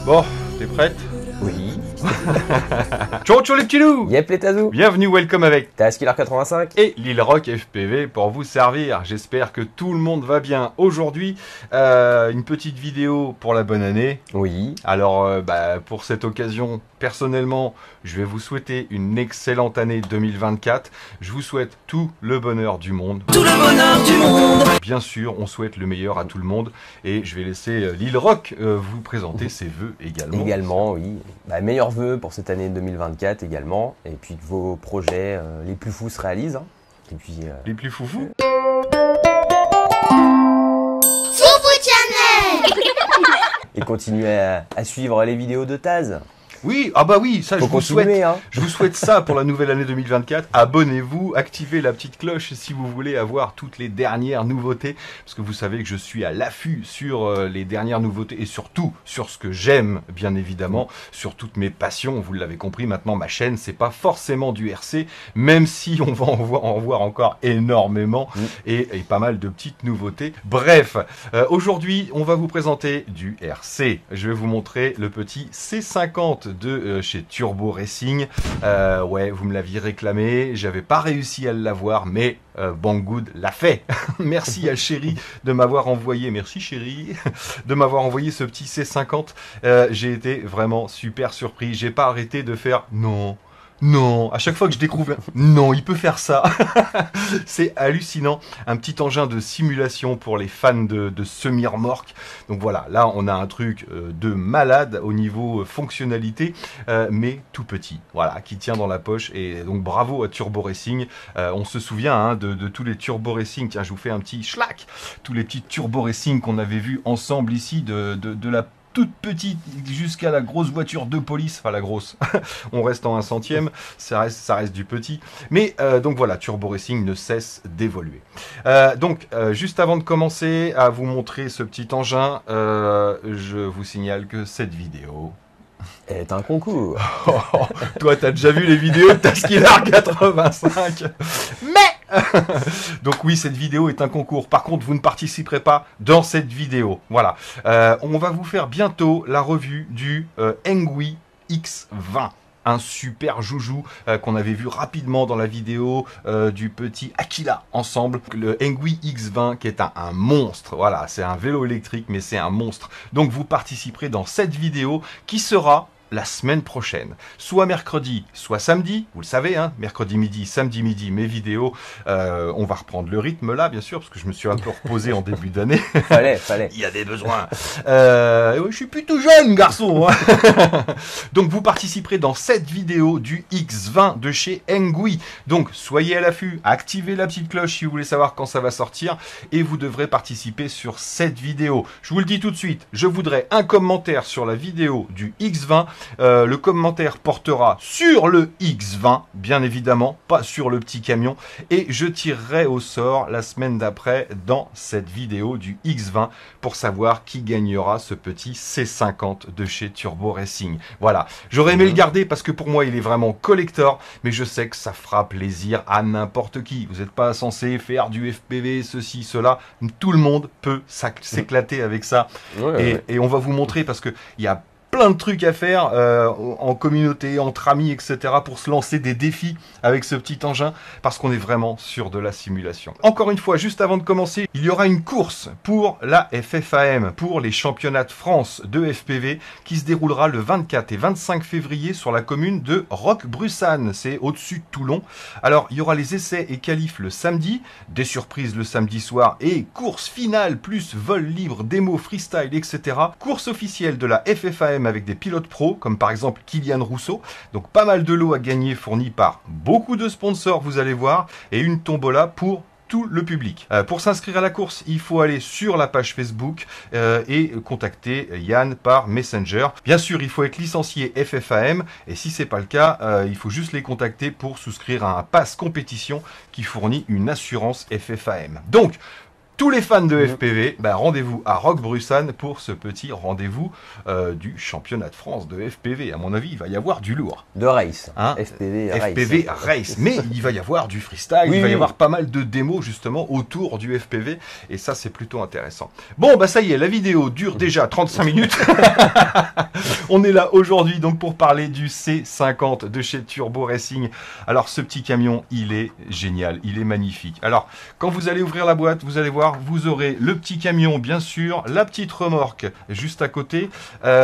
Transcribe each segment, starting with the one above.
Bon, t'es prête? Oui. Ciao ciao les petits loups. Yep les tazous. Bienvenue, welcome avec Taskiller 85 et Lil Rock FPV pour vous servir. J'espère que tout le monde va bien. Aujourd'hui, une petite vidéo pour la bonne année. Oui. Alors, pour cette occasion, personnellement, je vais vous souhaiter une excellente année 2024. Je vous souhaite tout le bonheur du monde. Tout le bonheur du monde. Bien sûr, on souhaite le meilleur à tout le monde. Et je vais laisser Lil Rock vous présenter ses vœux également. Également, oui. Meilleurs vœux pour cette année 2024 également. Et puis que vos projets les plus fous se réalisent. Hein. Et puis, Les plus foufous. Foufou Channel. et continuez à suivre les vidéos de Taz. Oui, ah bah oui, ça Faut je vous souhaite. continuer, hein. Je vous souhaite ça pour la nouvelle année 2024. Abonnez-vous, activez la petite cloche si vous voulez avoir toutes les dernières nouveautés. Parce que vous savez que je suis à l'affût sur les dernières nouveautés et surtout sur ce que j'aime, bien évidemment, sur toutes mes passions. Vous l'avez compris, maintenant ma chaîne, c'est pas forcément du RC, même si on va en voir encore énormément et pas mal de petites nouveautés. Bref, aujourd'hui, on va vous présenter du RC. Je vais vous montrer le petit C50 de chez Turbo Racing. Ouais, vous me l'aviez réclamé, j'avais pas réussi à l'avoir, mais Banggood l'a fait. Merci à Chéri de m'avoir envoyé, merci Chéri, de m'avoir envoyé ce petit C50. J'ai été vraiment super surpris. J'ai pas arrêté de faire non, à chaque fois que je découvre, non, il peut faire ça. C'est hallucinant. Un petit engin de simulation pour les fans de semi-remorque. Donc voilà, là on a un truc de malade au niveau fonctionnalité, mais tout petit. Voilà, qui tient dans la poche. Et donc bravo à Turbo Racing. On se souvient de tous les Turbo Racing. Tiens, je vous fais un petit schlack. Tous les petits Turbo Racing qu'on avait vus ensemble ici de la toute petite jusqu'à la grosse voiture de police, enfin la grosse, on reste en 1/100, ça reste du petit, mais donc voilà, Turbo Racing ne cesse d'évoluer. Juste avant de commencer à vous montrer ce petit engin, je vous signale que cette vidéo est un concours. Toi, t'as déjà vu les vidéos de Taskiller 85, mais donc oui, cette vidéo est un concours. Par contre, vous ne participerez pas dans cette vidéo. Voilà. On va vous faire bientôt la revue du Engui X20. Un super joujou qu'on avait vu rapidement dans la vidéo du petit Aquila ensemble. Le Engui X20 qui est un monstre. Voilà, c'est un vélo électrique, mais c'est un monstre. Donc vous participerez dans cette vidéo qui sera la semaine prochaine, soit mercredi, soit samedi, vous le savez, hein, mercredi midi, samedi midi, mes vidéos, on va reprendre le rythme là, bien sûr, parce que je me suis un peu reposé en début d'année. Fallait. Il y a des besoins. Je suis plutôt jeune, garçon. Hein. Donc, vous participerez dans cette vidéo du X20 de chez Engui. Donc, soyez à l'affût, activez la petite cloche si vous voulez savoir quand ça va sortir, et vous devrez participer sur cette vidéo. Je vous le dis tout de suite, je voudrais un commentaire sur la vidéo du X20. Le commentaire portera sur le X20, bien évidemment, pas sur le petit camion. Et je tirerai au sort la semaine d'après dans cette vidéo du X20 pour savoir qui gagnera ce petit C50 de chez Turbo Racing. Voilà, j'aurais aimé le garder parce que pour moi il est vraiment collector, mais je sais que ça fera plaisir à n'importe qui. Vous n'êtes pas censé faire du FPV, ceci, cela. Tout le monde peut s'éclater avec ça. Et on va vous montrer parce que il y a plein de trucs à faire en communauté, entre amis, etc. pour se lancer des défis avec ce petit engin parce qu'on est vraiment sur de la simulation. Encore une fois, juste avant de commencer, il y aura une course pour la FFAM, pour les championnats de France de FPV qui se déroulera le 24 et 25 février sur la commune de Roquebrussan. C'est au-dessus de Toulon. Alors, il y aura les essais et qualifs le samedi, des surprises le samedi soir et course finale plus vol libre, démo, freestyle, etc. Course officielle de la FFAM avec des pilotes pros, comme par exemple Kylian Rousseau. Donc pas mal de lots à gagner fournis par beaucoup de sponsors, vous allez voir, et une tombola pour tout le public. Pour s'inscrire à la course, il faut aller sur la page Facebook et contacter Yann par Messenger. Bien sûr, il faut être licencié FFAM et si c'est pas le cas, il faut juste les contacter pour souscrire à un pass compétition qui fournit une assurance FFAM. Donc, Tous les fans de FPV, bah, rendez-vous à Roquebrussan pour ce petit rendez-vous du championnat de France de FPV. À mon avis, il va y avoir du lourd. De race. Hein, FPV race. Mais il va y avoir du freestyle, il va y avoir pas mal de démos justement autour du FPV. Et ça, c'est plutôt intéressant. Bon, bah ça y est, la vidéo dure déjà 35 minutes. On est là aujourd'hui donc pour parler du C50 de chez Turbo Racing. Alors, ce petit camion, il est génial, il est magnifique. Alors, quand vous allez ouvrir la boîte, vous allez voir, vous aurez le petit camion, bien sûr, la petite remorque juste à côté,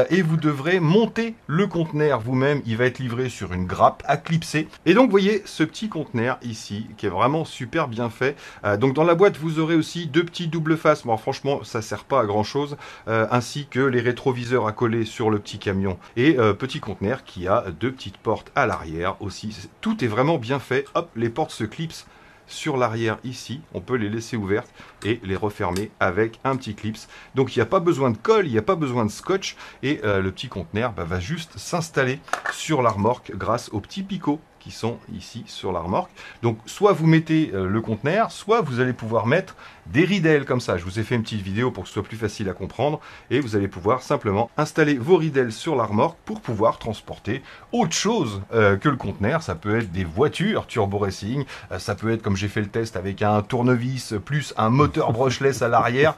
et vous devrez monter le conteneur vous-même. Il va être livré sur une grappe à clipser. Et donc, vous voyez ce petit conteneur ici, qui est vraiment super bien fait. Donc, dans la boîte, vous aurez aussi deux petits double faces. Bon, franchement, ça sert pas à grand-chose, ainsi que les rétroviseurs à coller sur le petit camion. Et petit conteneur qui a deux petites portes à l'arrière aussi. Tout est vraiment bien fait. Hop, les portes se clipsent sur l'arrière ici, on peut les laisser ouvertes et les refermer avec un petit clips. Donc il n'y a pas besoin de colle, il n'y a pas besoin de scotch et le petit conteneur va juste s'installer sur la remorque grâce aux petits picots qui sont ici sur la remorque. Donc soit vous mettez le conteneur, soit vous allez pouvoir mettre des ridelles comme ça. Je vous ai fait une petite vidéo pour que ce soit plus facile à comprendre et vous allez pouvoir simplement installer vos ridelles sur la remorque pour pouvoir transporter autre chose que le conteneur. Ça peut être des voitures Turbo Racing, ça peut être comme j'ai fait le test avec un tournevis plus un moteur brushless à l'arrière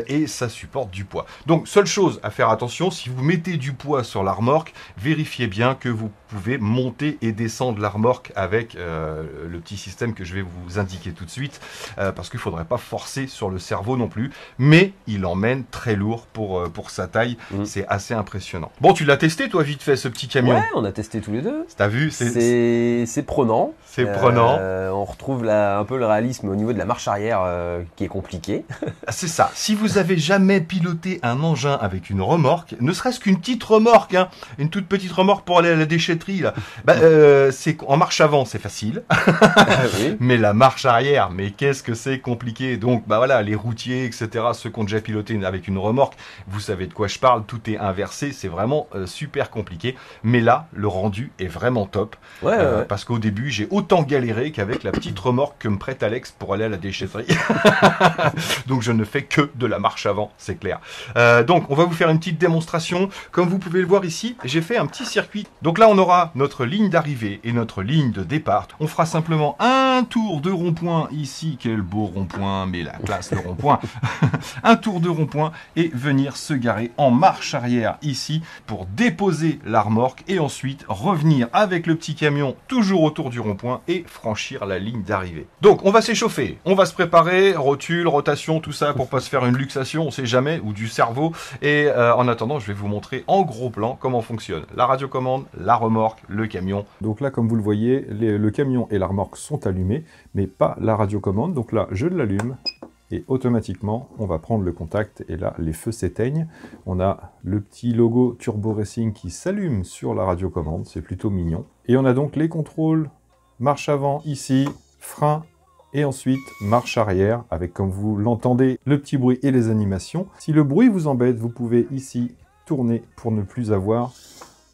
et ça supporte du poids. Donc seule chose à faire attention, si vous mettez du poids sur la remorque, vérifiez bien que vous pouvez monter et descendre de la remorque avec le petit système que je vais vous indiquer tout de suite parce qu'il ne faudrait pas forcer sur le cerveau non plus, mais il emmène très lourd pour sa taille. C'est assez impressionnant. Bon, tu l'as testé toi vite fait ce petit camion? Ouais, on a testé tous les deux. T'as vu? C'est prenant. C'est prenant. On retrouve là un peu le réalisme au niveau de la marche arrière qui est compliqué. C'est ça. Si vous avez jamais piloté un engin avec une remorque, ne serait-ce qu'une petite remorque, hein, une toute petite remorque pour aller à la déchetterie, là, c'est en marche avant, c'est facile. Oui. Mais la marche arrière, mais qu'est-ce que c'est compliqué. Donc, bah voilà, les routiers, etc., ceux qui ont déjà piloté avec une remorque, vous savez de quoi je parle, tout est inversé, c'est vraiment super compliqué. Mais là, le rendu est vraiment top. Ouais. Parce qu'au début, j'ai autant galéré qu'avec la petite remorque que me prête Alex pour aller à la déchetterie. Donc, je ne fais que de la marche avant, c'est clair. Donc, on va vous faire une petite démonstration. Comme vous pouvez le voir ici, j'ai fait un petit circuit. Donc là, on aura notre ligne d'arrivée et notre ligne de départ. On fera simplement un tour de rond-point ici. Quel beau rond-point, mais la classe, le rond-point. Un tour de rond-point et venir se garer en marche arrière ici pour déposer la remorque et ensuite revenir avec le petit camion toujours autour du rond-point et franchir la ligne d'arrivée. Donc, on va s'échauffer, on va se préparer, rotule, rotation, tout ça pour pas se faire une luxation, on sait jamais, ou du cerveau. Et en attendant, je vais vous montrer en gros plan comment fonctionne la radiocommande, la remorque, le camion. Donc là, comme vous le voyez, le camion et la remorque sont allumés, mais pas la radiocommande. Donc là, je l'allume et automatiquement, on va prendre le contact et là, les feux s'éteignent. On a le petit logo Turbo Racing qui s'allume sur la radiocommande, c'est plutôt mignon. Et on a donc les contrôles marche avant ici, frein, et ensuite marche arrière avec, comme vous l'entendez, le petit bruit et les animations. Si le bruit vous embête, vous pouvez ici tourner pour ne plus avoir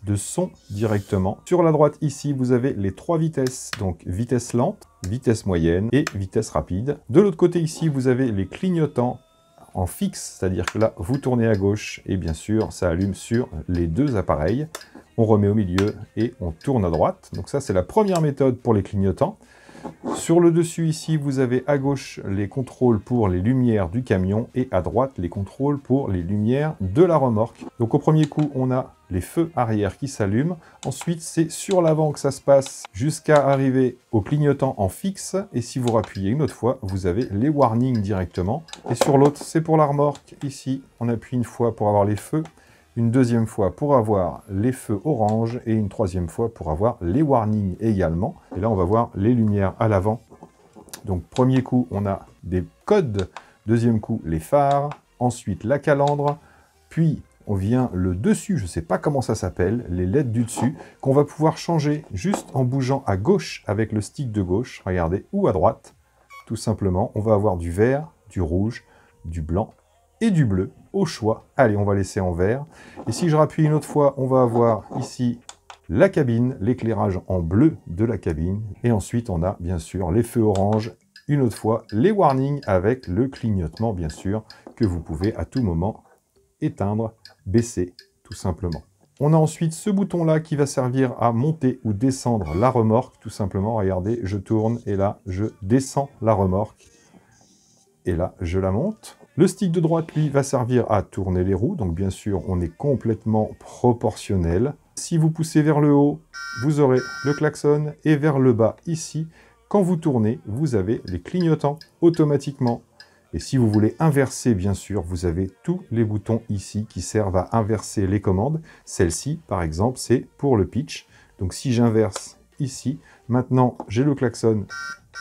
de son directement. Sur la droite ici, vous avez les 3 vitesses, donc vitesse lente, vitesse moyenne et vitesse rapide. De l'autre côté ici, vous avez les clignotants en fixe, c'est-à-dire que là, vous tournez à gauche et bien sûr, ça allume sur les deux appareils. On remet au milieu et on tourne à droite. Donc ça, c'est la première méthode pour les clignotants. Sur le dessus ici, vous avez à gauche les contrôles pour les lumières du camion et à droite les contrôles pour les lumières de la remorque. Donc au premier coup, on a les feux arrière qui s'allument. Ensuite, c'est sur l'avant que ça se passe jusqu'à arriver au clignotant en fixe. Et si vous rappuyez une autre fois, vous avez les warnings directement. Et sur l'autre, c'est pour la remorque. Ici, on appuie une fois pour avoir les feux, une deuxième fois pour avoir les feux orange et une troisième fois pour avoir les warnings également. Et là, on va voir les lumières à l'avant. Donc, premier coup, on a des codes. Deuxième coup, les phares. Ensuite, la calandre. Puis, on vient le dessus, je ne sais pas comment ça s'appelle, les LED du dessus, qu'on va pouvoir changer juste en bougeant à gauche avec le stick de gauche, regardez, ou à droite. Tout simplement, on va avoir du vert, du rouge, du blanc et du bleu au choix. Allez, on va laisser en vert. Et si je rappuie une autre fois, on va avoir ici la cabine, l'éclairage en bleu de la cabine. Et ensuite, on a bien sûr les feux orange une autre fois les warnings avec le clignotement, bien sûr, que vous pouvez à tout moment éteindre, baisser, tout simplement. On a ensuite ce bouton-là qui va servir à monter ou descendre la remorque, tout simplement. Regardez, je tourne et là, je descends la remorque. Et là, je la monte. Le stick de droite, lui, va servir à tourner les roues. Donc, bien sûr, on est complètement proportionnel. Si vous poussez vers le haut, vous aurez le klaxon. Et vers le bas, ici, quand vous tournez, vous avez les clignotants automatiquement. Et si vous voulez inverser, bien sûr, vous avez tous les boutons ici qui servent à inverser les commandes. Celle-ci, par exemple, c'est pour le pitch. Donc, si j'inverse ici, maintenant, j'ai le klaxon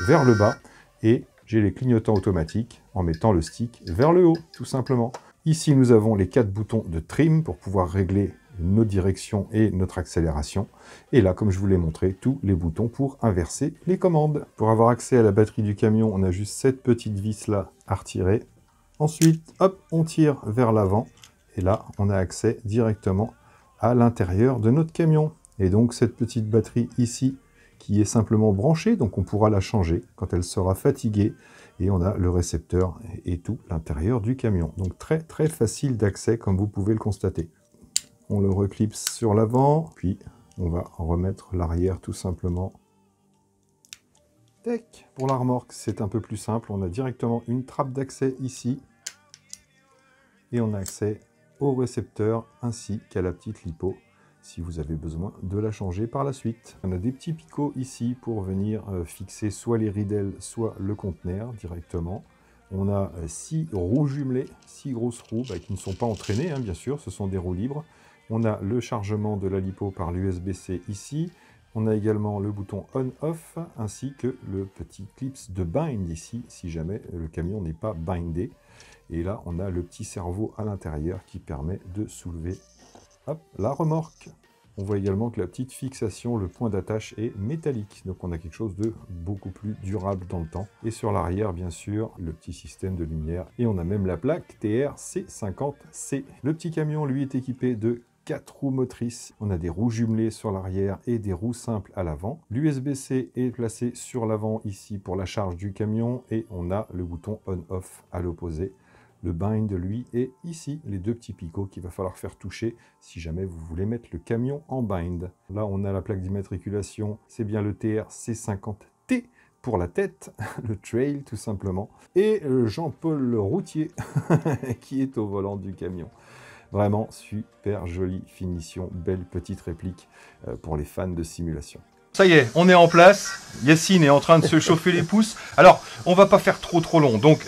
vers le bas et j'ai les clignotants automatiques en mettant le stick vers le haut, tout simplement. Ici, nous avons les 4 boutons de trim pour pouvoir régler nos directions et notre accélération. Et là, comme je vous l'ai montré, tous les boutons pour inverser les commandes. Pour avoir accès à la batterie du camion, on a juste cette petite vis-là à retirer. Ensuite, hop, on tire vers l'avant. Et là, on a accès directement à l'intérieur de notre camion. Et donc, cette petite batterie ici, qui est simplement branchée, donc on pourra la changer quand elle sera fatiguée. Et on a le récepteur et tout l'intérieur du camion. Donc très très facile d'accès comme vous pouvez le constater. On le reclipse sur l'avant, puis on va remettre l'arrière tout simplement. Tac. Pour la remorque, c'est un peu plus simple. On a directement une trappe d'accès ici. Et on a accès au récepteur ainsi qu'à la petite lipo, si vous avez besoin de la changer par la suite. On a des petits picots ici pour venir fixer soit les ridelles, soit le conteneur directement. On a 6 roues jumelées, 6 grosses roues qui ne sont pas entraînées, hein, bien sûr, ce sont des roues libres. On a le chargement de la lipo par l'USB-C ici. On a également le bouton on-off, ainsi que le petit clips de bind ici, si jamais le camion n'est pas bindé. Et là, on a le petit cerveau à l'intérieur qui permet de soulever hop, la remorque. On voit également que la petite fixation, le point d'attache est métallique. Donc on a quelque chose de beaucoup plus durable dans le temps. Et sur l'arrière, bien sûr, le petit système de lumière. Et on a même la plaque TRC50C. Le petit camion, lui, est équipé de 4 roues motrices. On a des roues jumelées sur l'arrière et des roues simples à l'avant. L'USB-C est placé sur l'avant ici pour la charge du camion. Et on a le bouton on-off à l'opposé. Le bind, lui, est ici, les 2 petits picots qu'il va falloir faire toucher si jamais vous voulez mettre le camion en bind. Là, on a la plaque d'immatriculation, c'est bien le TRC50T pour la tête, le trail tout simplement, et Jean-Paul Routier qui est au volant du camion. Vraiment super jolie finition, belle petite réplique pour les fans de simulation. Ça y est, on est en place. Yacine est en train de se chauffer les pouces. Alors, on va pas faire trop long. Donc,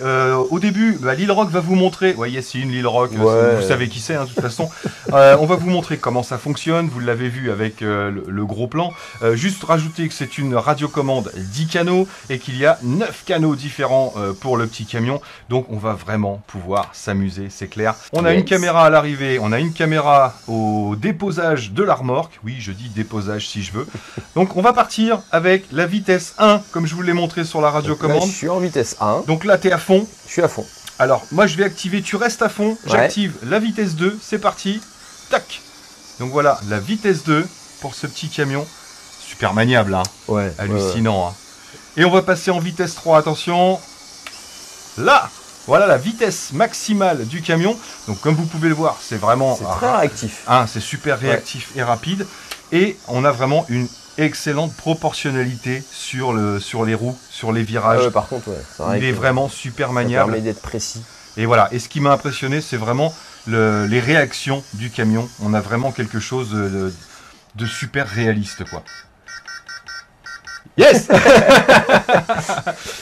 au début, Lil Rock va vous montrer. Ouais, Yacine, Lil Rock, vous savez qui c'est, hein, de toute façon. On va vous montrer comment ça fonctionne. Vous l'avez vu avec le gros plan. Juste rajouter que c'est une radiocommande 10 canaux et qu'il y a 9 canaux différents pour le petit camion. Donc, on va vraiment pouvoir s'amuser, c'est clair. On a une caméra à l'arrivée, on a une caméra au déposage de la remorque. Oui, je dis déposage si je veux. Donc, on va partir avec la vitesse 1, comme je vous l'ai montré sur la radiocommande. Je suis en vitesse 1. Donc là, tu es à fond. Je suis à fond. Alors, moi, je vais activer, tu restes à fond. J'active la vitesse 2, c'est parti. Tac. Donc voilà, la vitesse 2 pour ce petit camion. Super maniable, hein. Ouais. Hallucinant. Ouais. Hein. Et on va passer en vitesse 3, attention. Là, voilà la vitesse maximale du camion. Donc, comme vous pouvez le voir, c'est vraiment... C'est très réactif. Hein, c'est super réactif et rapide. Et on a vraiment une excellente proportionnalité sur les roues, sur les virages. Par contre, il est vraiment super maniable. Ça permet d'être précis. Et voilà. Et ce qui m'a impressionné, c'est vraiment les réactions du camion. On a vraiment quelque chose de super réaliste, quoi. Yes.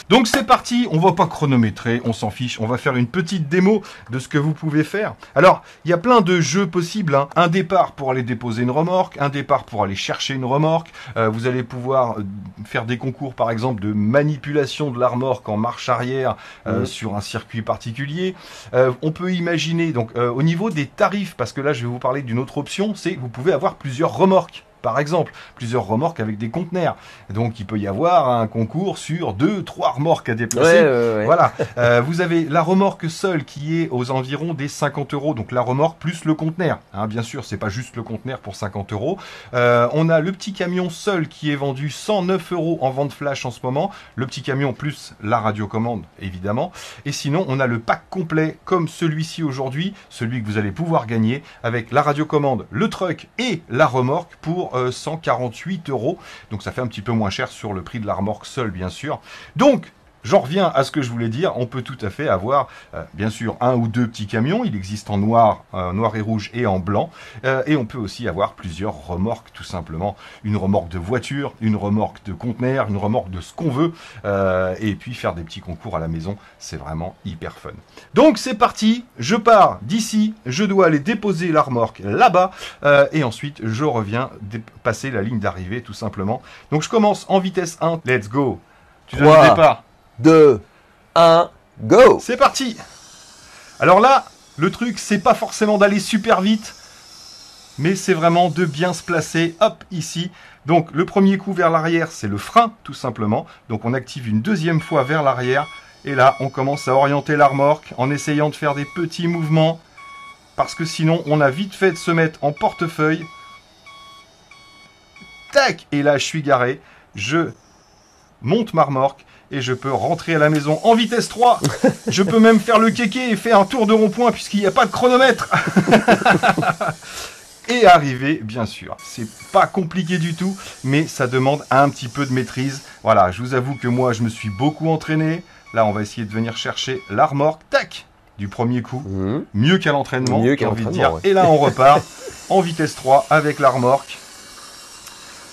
Donc c'est parti, on va pas chronométrer, on s'en fiche, on va faire une petite démo de ce que vous pouvez faire. Alors, il y a plein de jeux possibles, hein. Un départ pour aller déposer une remorque, un départ pour aller chercher une remorque, vous allez pouvoir faire des concours par exemple de manipulation de la remorque en marche arrière sur un circuit particulier. On peut imaginer, donc au niveau des tarifs, parce que là je vais vous parler d'une autre option, c'est que vous pouvez avoir plusieurs remorques par exemple, plusieurs remorques avec des conteneurs. Donc il peut y avoir un concours sur 2-3 remorques à déplacer. Ouais. Voilà. Vous avez la remorque seule qui est aux environs des 50 €. Donc la remorque plus le conteneur. Hein, bien sûr, c'est pas juste le conteneur pour 50 €. On a le petit camion seul qui est vendu 109 € en vente flash en ce moment. Le petit camion plus la radiocommande, évidemment. Et sinon, on a le pack complet comme celui-ci aujourd'hui, celui que vous allez pouvoir gagner avec la radiocommande, le truck et la remorque pour 148 €. Donc ça fait un petit peu moins cher sur le prix de la remorque seule, bien sûr. Donc, j'en reviens à ce que je voulais dire. On peut tout à fait avoir, bien sûr, un ou deux petits camions. Il existe en noir et rouge et en blanc. Et on peut aussi avoir plusieurs remorques, tout simplement. Une remorque de voiture, une remorque de conteneur, une remorque de ce qu'on veut. Et puis faire des petits concours à la maison, c'est vraiment hyper fun. Donc c'est parti. Je pars d'ici. Je dois aller déposer la remorque là-bas. Et ensuite, je reviens passer la ligne d'arrivée, tout simplement. Donc je commence en vitesse 1. Let's go. Tu donnes le départ. 2, 1, go! C'est parti! Alors là, le truc, c'est pas forcément d'aller super vite, mais c'est vraiment de bien se placer, hop, ici. Donc le premier coup vers l'arrière, c'est le frein, tout simplement. Donc on active une deuxième fois vers l'arrière, et là, on commence à orienter la remorque en essayant de faire des petits mouvements, parce que sinon, on a vite fait de se mettre en portefeuille. Tac! Et là, je suis garé, je monte ma remorque, et je peux rentrer à la maison en vitesse 3. Je peux même faire le kéké et faire un tour de rond-point puisqu'il n'y a pas de chronomètre. Et arriver, bien sûr. C'est pas compliqué du tout, mais ça demande un petit peu de maîtrise. Voilà, je vous avoue que moi, je me suis beaucoup entraîné. Là, on va essayer de venir chercher la remorque. Tac! Du premier coup. Mieux qu'à l'entraînement, j'ai envie de dire. Ouais. Et là, on repart en vitesse 3 avec la remorque.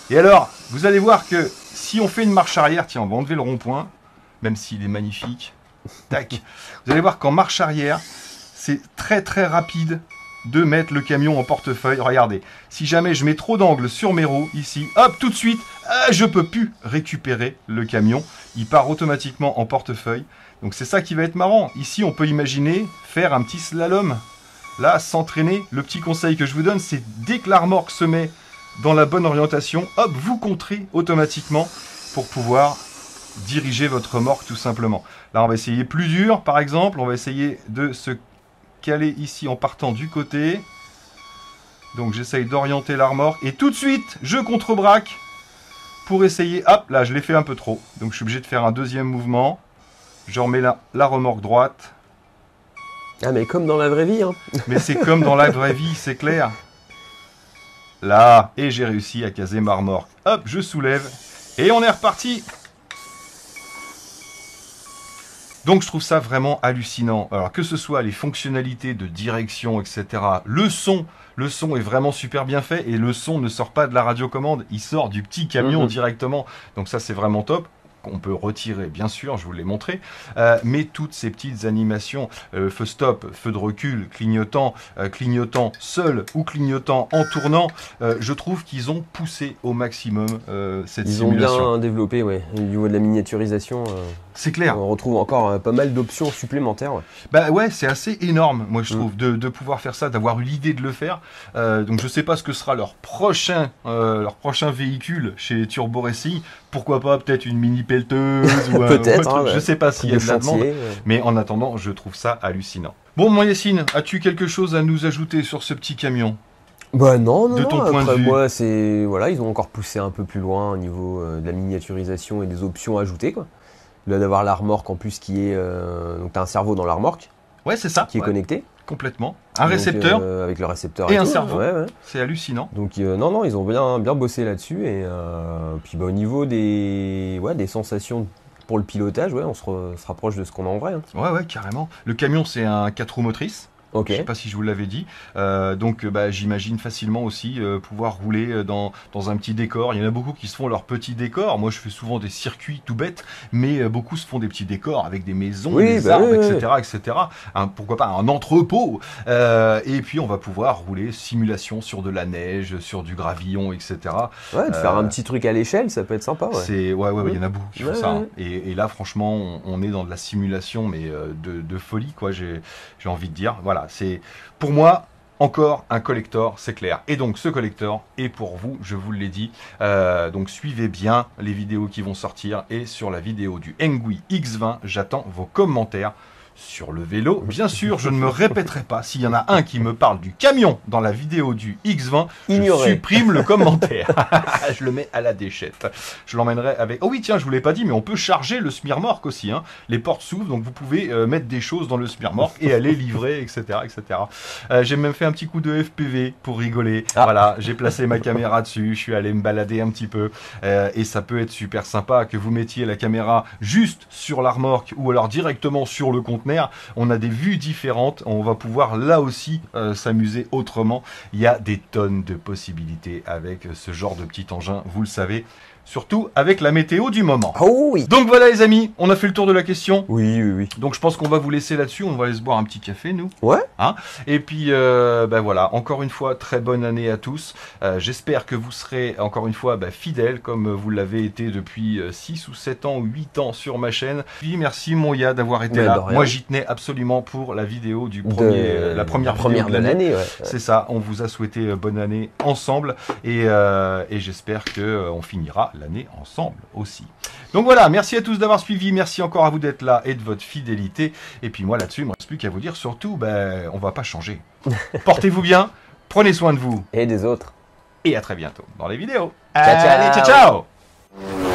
Et alors, vous allez voir que si on fait une marche arrière, tiens, on va enlever le rond-point, même s'il est magnifique. Tac. Vous allez voir qu'en marche arrière, c'est très très rapide de mettre le camion en portefeuille. Regardez, si jamais je mets trop d'angle sur mes roues, ici, hop, tout de suite, je peux plus récupérer le camion. Il part automatiquement en portefeuille. Donc c'est ça qui va être marrant. Ici, on peut imaginer faire un petit slalom. Là, s'entraîner. Le petit conseil que je vous donne, c'est dès que la remorque se met dans la bonne orientation, hop, vous contrez automatiquement pour pouvoir diriger votre remorque tout simplement. Là, on va essayer plus dur, par exemple. On va essayer de se caler ici en partant du côté. Donc, j'essaye d'orienter la remorque. Et tout de suite, je contre-braque pour essayer. Hop, là, je l'ai fait un peu trop. Donc, je suis obligé de faire un deuxième mouvement. Je remets la remorque droite. Ah, mais comme dans la vraie vie, hein. Mais c'est comme dans la vraie vie, c'est clair. Là, et j'ai réussi à caser ma remorque. Hop, je soulève, et on est reparti. Donc je trouve ça vraiment hallucinant. Alors que ce soit les fonctionnalités de direction, etc. Le son est vraiment super bien fait, et le son ne sort pas de la radiocommande, il sort du petit camion directement. Donc ça, c'est vraiment top. qu'on peut retirer, bien sûr, je vous l'ai montré, mais toutes ces petites animations, feu stop, feu de recul, clignotant, clignotant seul ou clignotant en tournant, je trouve qu'ils ont poussé au maximum cette simulation. Ils ont bien développé, ouais, au niveau de la miniaturisation. C'est clair. On retrouve encore pas mal d'options supplémentaires. Ouais. Bah ouais, c'est assez énorme, moi je trouve, de pouvoir faire ça, d'avoir eu l'idée de le faire. Donc je sais pas ce que sera leur prochain véhicule chez Turbo Racing. Pourquoi pas peut-être une mini pelleteuse ou peut-être. Hein, je sais pas s'il y a de la demande, mais en attendant, je trouve ça hallucinant. Bon, moi Yacine, as-tu quelque chose à nous ajouter sur ce petit camion ? Bah non, de ton point après de vue. moi, c'est voilà, ils ont encore poussé un peu plus loin au niveau de la miniaturisation et des options ajoutées, quoi. Là, d'avoir la remorque en plus qui est donc t'as un cerveau dans la remorque. Ouais, c'est ça. Qui est connecté. Complètement. Un récepteur. Avec le récepteur et et un tout, cerveau. Ouais, ouais. C'est hallucinant. Donc non, ils ont bien bossé là-dessus et puis au niveau des sensations pour le pilotage, ouais, on se rapproche de ce qu'on a en vrai. Hein. Ouais, carrément. Le camion, c'est un 4 roues motrices. Okay. Je sais pas si je vous l'avais dit. Donc j'imagine facilement aussi pouvoir rouler dans un petit décor. Il y en a beaucoup qui se font leur petit décor. Moi je fais souvent des circuits tout bêtes, mais beaucoup se font des petits décors avec des maisons, des arbres, etc. Pourquoi pas un entrepôt. Et puis on va pouvoir rouler simulation sur de la neige, sur du gravillon, etc. Ouais, de faire un petit truc à l'échelle, ça peut être sympa. Ouais. Il y en a beaucoup qui font ça. Hein. Et là franchement on est dans de la simulation, mais de folie, quoi. J'ai envie de dire. Voilà. C'est pour moi, encore un collector, c'est clair. Et donc ce collector est pour vous, je vous l'ai dit. Donc suivez bien les vidéos qui vont sortir. Et sur la vidéo du Engui X20, j'attends vos commentaires. Sur le vélo, bien sûr, je ne me répéterai pas. S'il y en a un qui me parle du camion dans la vidéo du X20, Ignorez. je supprime le commentaire. Je le mets à la déchette. Je l'emmènerai avec... Oh oui, tiens, je vous l'ai pas dit, mais on peut charger le semi-remorque aussi. Hein. Les portes s'ouvrent, donc vous pouvez mettre des choses dans le semi-remorque et aller livrer, etc. etc. J'ai même fait un petit coup de FPV pour rigoler. Ah. Voilà, j'ai placé ma caméra dessus, je suis allé me balader un petit peu. Et ça peut être super sympa que vous mettiez la caméra juste sur la remorque ou alors directement sur le conteneur. On a des vues différentes, on va pouvoir là aussi s'amuser autrement. Il y a des tonnes de possibilités avec ce genre de petit engin, vous le savez, surtout avec la météo du moment. Oh oui. Donc voilà les amis, on a fait le tour de la question. Oui, oui, oui. Donc je pense qu'on va vous laisser là-dessus, on va aller se boire un petit café nous. Ouais. Hein, et puis ben voilà, encore une fois, très bonne année à tous. J'espère que vous serez encore une fois fidèles comme vous l'avez été depuis 6 ou 7 ans ou 8 ans sur ma chaîne. Puis merci Moya d'avoir été Mais là. de rien. Moi j'y tenais absolument pour la vidéo du premier, la première vidéo de de l'année. l'année. Ouais. C'est ça, on vous a souhaité bonne année ensemble et j'espère qu'on finira l'année ensemble aussi. Donc voilà, merci à tous d'avoir suivi, merci encore à vous d'être là et de votre fidélité. Et puis moi là-dessus, il ne me reste plus qu'à vous dire surtout, on va pas changer. Portez-vous bien, prenez soin de vous Et des autres. et à très bientôt dans les vidéos. Ciao, ciao. Allez, ciao ciao.